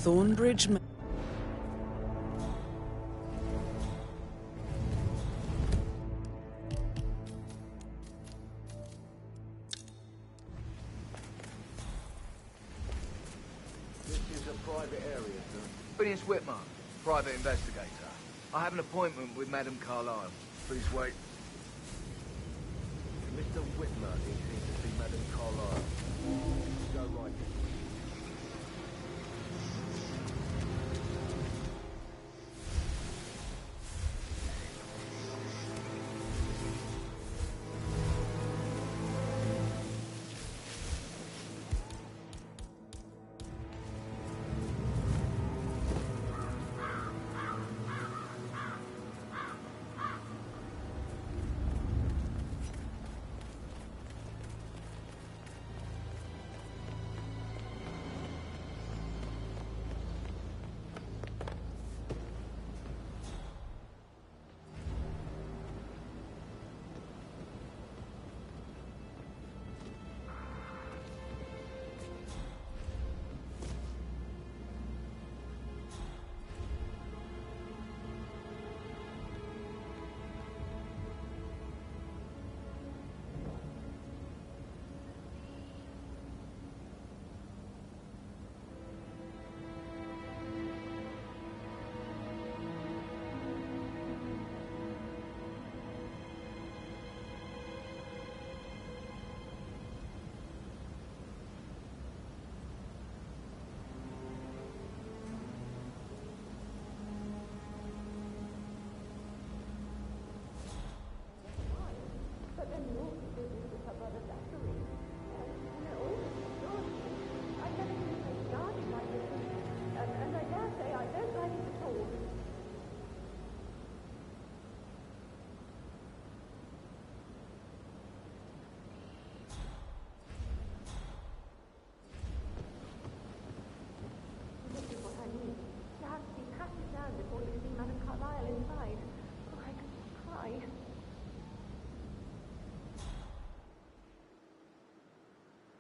Thornbridge... Private area, sir. Phineas Whitmer, private investigator. I have an appointment with Madame Carlyle. Please wait. Mr. Whitmer is here to see Madame Carlyle. Go right.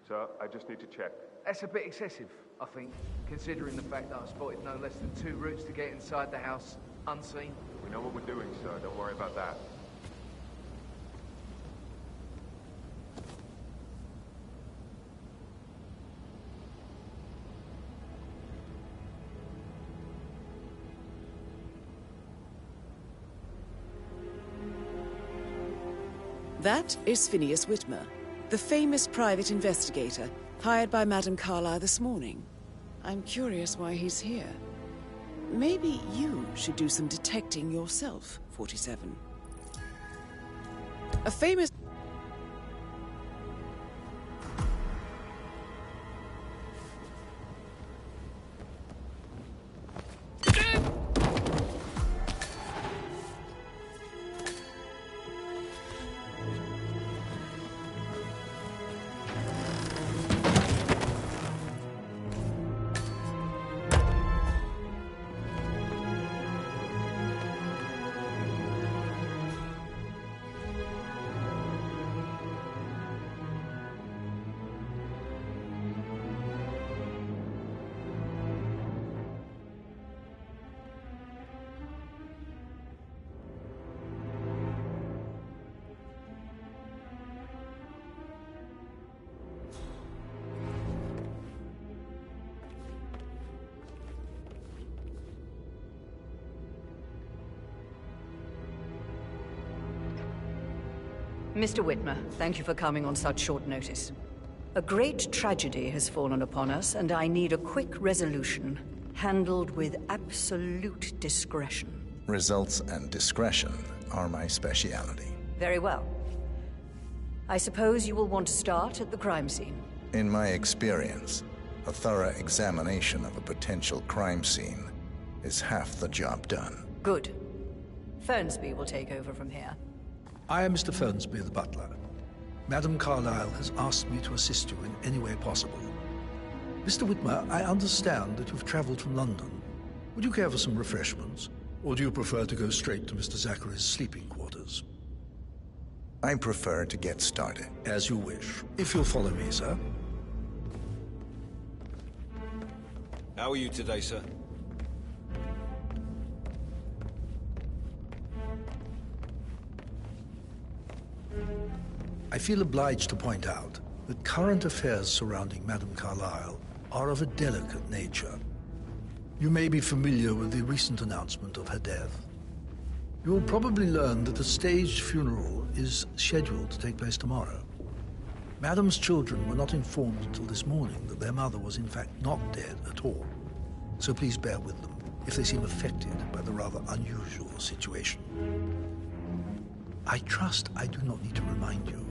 Sir, I just need to check. That's a bit excessive, I think, considering the fact that I spotted no less than 2 routes to get inside the house unseen. We know what we're doing, sir. Don't worry about that. That is Phineas Whitmer, the famous private investigator hired by Madame Carlyle this morning. I'm curious why he's here. Maybe you should do some detecting yourself, 47. A famous... Mr. Whitmer, thank you for coming on such short notice. A great tragedy has fallen upon us, and I need a quick resolution, handled with absolute discretion. Results and discretion are my speciality. Very well. I suppose you will want to start at the crime scene. In my experience, a thorough examination of a potential crime scene is half the job done. Good. Fernsby will take over from here. I am Mr. Fernsby, the butler. Madame Carlyle has asked me to assist you in any way possible. Mr. Whitmer, I understand that you've traveled from London. Would you care for some refreshments? Or do you prefer to go straight to Mr. Zachary's sleeping quarters? I prefer to get started. As you wish. If you'll follow me, sir. How are you today, sir? I feel obliged to point out that current affairs surrounding Madame Carlyle are of a delicate nature. You may be familiar with the recent announcement of her death. You will probably learn that a staged funeral is scheduled to take place tomorrow. Madame's children were not informed until this morning that their mother was in fact not dead at all. So please bear with them if they seem affected by the rather unusual situation. I trust I do not need to remind you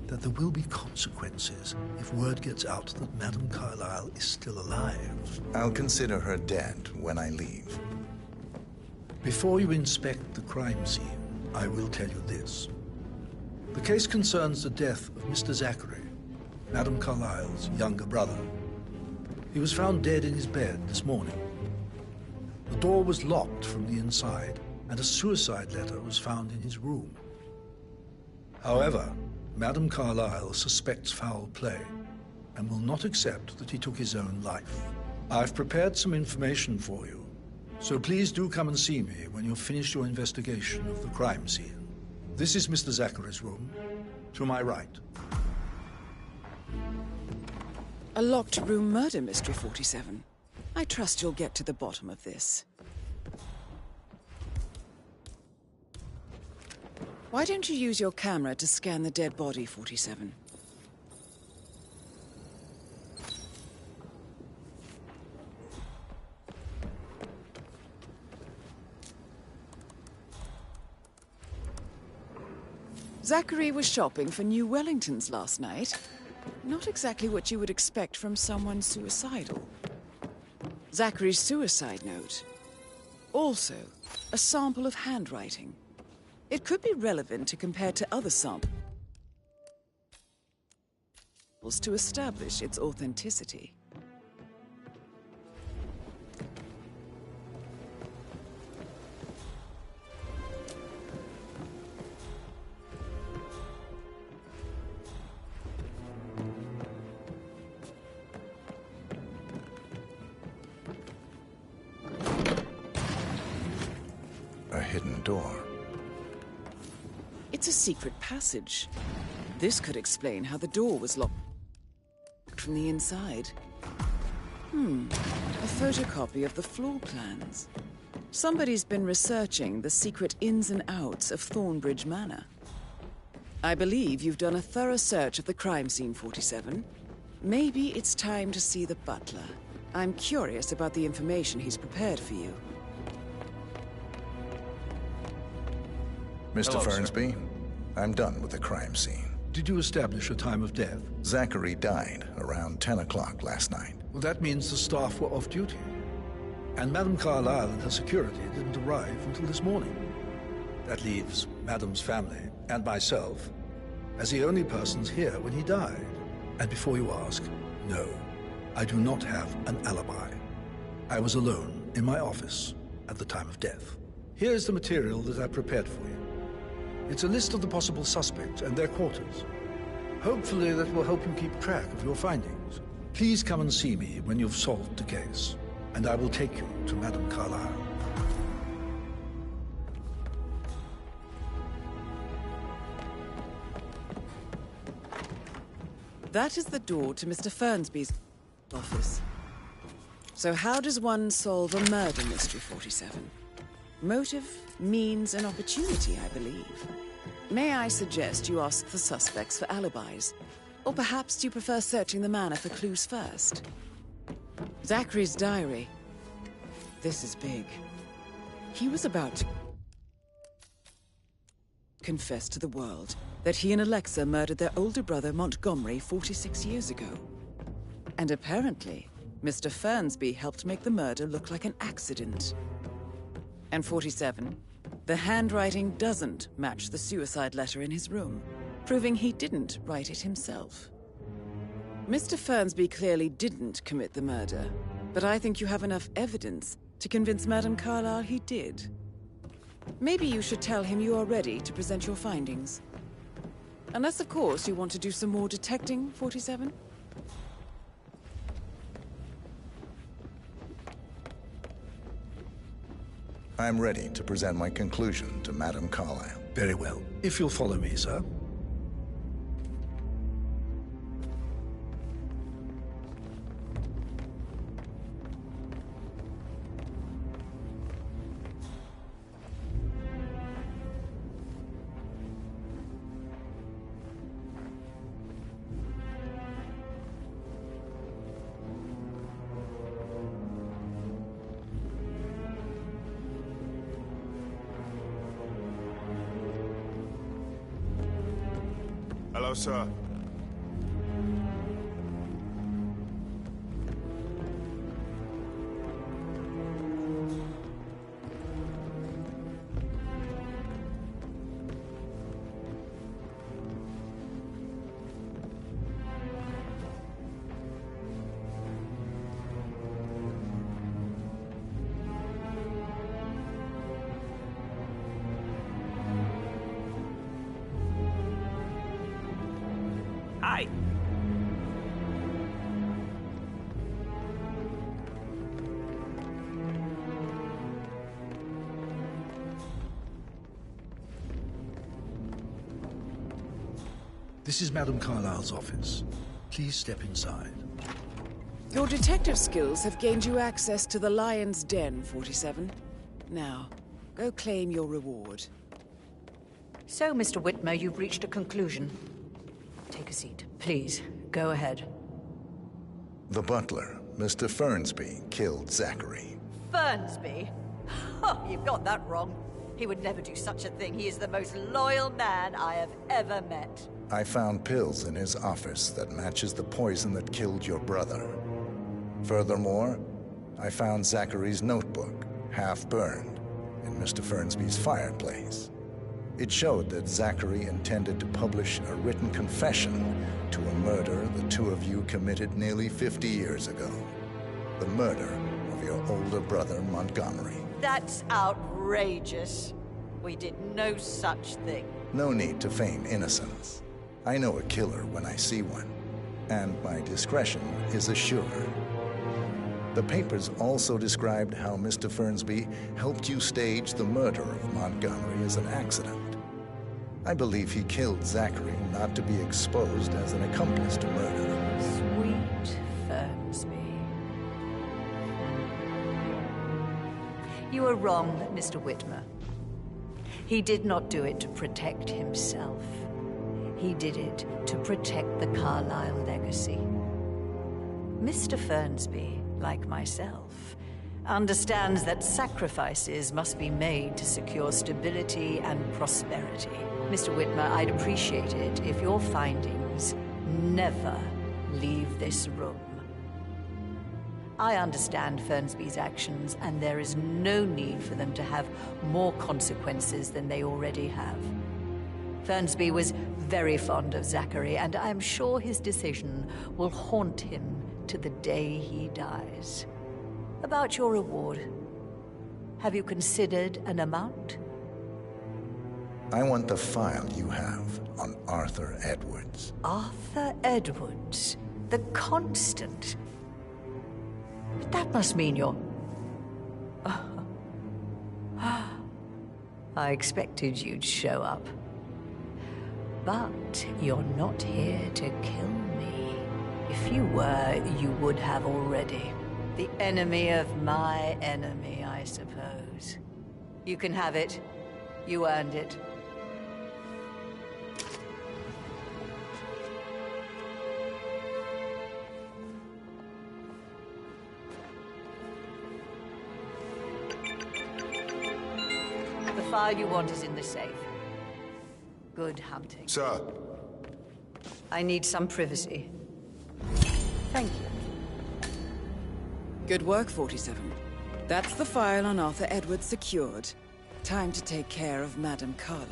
that there will be consequences if word gets out that Madame Carlyle is still alive. I'll consider her dead when I leave. Before you inspect the crime scene, I will tell you this. The case concerns the death of Mr. Zachary, Madame Carlyle's younger brother. He was found dead in his bed this morning. The door was locked from the inside, and a suicide letter was found in his room. However, Madame Carlyle suspects foul play and will not accept that he took his own life. I've prepared some information for you, so please do come and see me when you've finished your investigation of the crime scene. This is Mr. Zachary's room, to my right. A locked room murder mystery, 47. I trust you'll get to the bottom of this. Why don't you use your camera to scan the dead body, 47? Zachary was shopping for new Wellingtons last night. Not exactly what you would expect from someone suicidal. Zachary's suicide note. Also, a sample of handwriting. It could be relevant to compare to other samples to establish its authenticity. A hidden door. It's a secret passage. This could explain how the door was locked from the inside. A photocopy of the floor plans. Somebody's been researching the secret ins and outs of Thornbridge Manor. I believe you've done a thorough search of the crime scene, 47. Maybe it's time to see the butler. I'm curious about the information he's prepared for you. Mr. Hello, Fernsby, I'm done with the crime scene. Did you establish a time of death? Zachary died around 10 o'clock last night. Well, that means the staff were off duty. And Madame Carlyle and her security didn't arrive until this morning. That leaves Madame's family and myself as the only persons here when he died. And before you ask, no, I do not have an alibi. I was alone in my office at the time of death. Here's the material that I prepared for you. It's a list of the possible suspects and their quarters. Hopefully that will help you keep track of your findings. Please come and see me when you've solved the case, and I will take you to Madame Carlyle. That is the door to Mr. Fernsby's office. So how does one solve a murder mystery, 47? Motive, means, and opportunity, I believe. May I suggest you ask the suspects for alibis? Or perhaps do you prefer searching the manor for clues first? Zachary's diary. This is big. He was about to confess to the world that he and Alexa murdered their older brother Montgomery 46 years ago. And apparently, Mr. Fernsby helped make the murder look like an accident. And 47, the handwriting doesn't match the suicide letter in his room, proving he didn't write it himself. Mr. Fernsby clearly didn't commit the murder, but I think you have enough evidence to convince Madame Carlyle he did. Maybe you should tell him you are ready to present your findings. Unless, of course, you want to do some more detecting, 47? I'm ready to present my conclusion to Madame Carlyle. Very well. If you'll follow me, sir. Hello, sir. Hi. This is Madame Carlyle's office. Please step inside. Your detective skills have gained you access to the Lion's Den, 47. Now, go claim your reward. So, Mr. Whitmer, you've reached a conclusion. Take a seat. Please, go ahead. The butler, Mr. Fernsby, killed Zachary. Fernsby? Oh, you've got that wrong. He would never do such a thing. He is the most loyal man I have ever met. I found pills in his office that matches the poison that killed your brother. Furthermore, I found Zachary's notebook, half burned, in Mr. Fernsby's fireplace. It showed that Zachary intended to publish a written confession to a murder the two of you committed nearly 50 years ago. The murder of your older brother, Montgomery. That's outrageous. We did no such thing. No need to feign innocence. I know a killer when I see one, and my discretion is assured. The papers also described how Mr. Fernsby helped you stage the murder of Montgomery as an accident. I believe he killed Zachary not to be exposed as an accomplice to murder. Sweet Fernsby. You are wrong, Mr. Whitmer. He did not do it to protect himself. He did it to protect the Carlyle legacy. Mr. Fernsby, like myself, understands that sacrifices must be made to secure stability and prosperity. Mr. Whitmer, I'd appreciate it if your findings never leave this room. I understand Fernsby's actions, and there is no need for them to have more consequences than they already have. Fernsby was very fond of Zachary, and I'm sure his decision will haunt him to the day he dies. About your reward, have you considered an amount? I want the file you have on Arthur Edwards. Arthur Edwards, the Constant. That must mean you're... I expected you'd show up. But you're not here to kill me. If you were, you would have already. The enemy of my enemy, I suppose. You can have it. You earned it. The file you want is in the safe. Good hunting. Sir. I need some privacy. Thank you. Good work, 47. That's the file on Arthur Edwards secured. Time to take care of Madame Carlyle.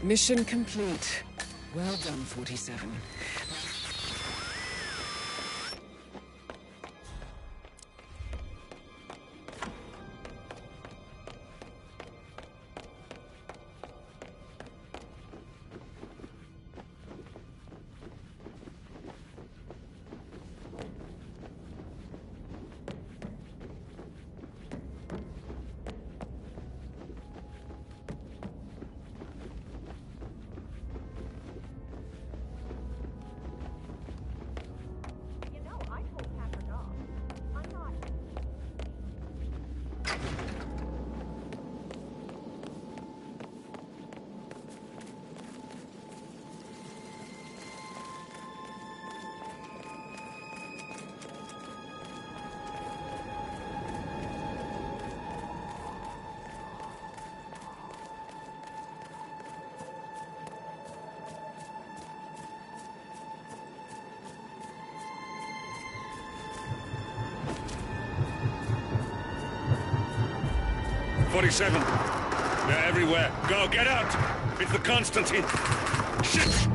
Mission complete. Well done, 47. 47. They're everywhere. Go, get out! It's the Constantine. Shit!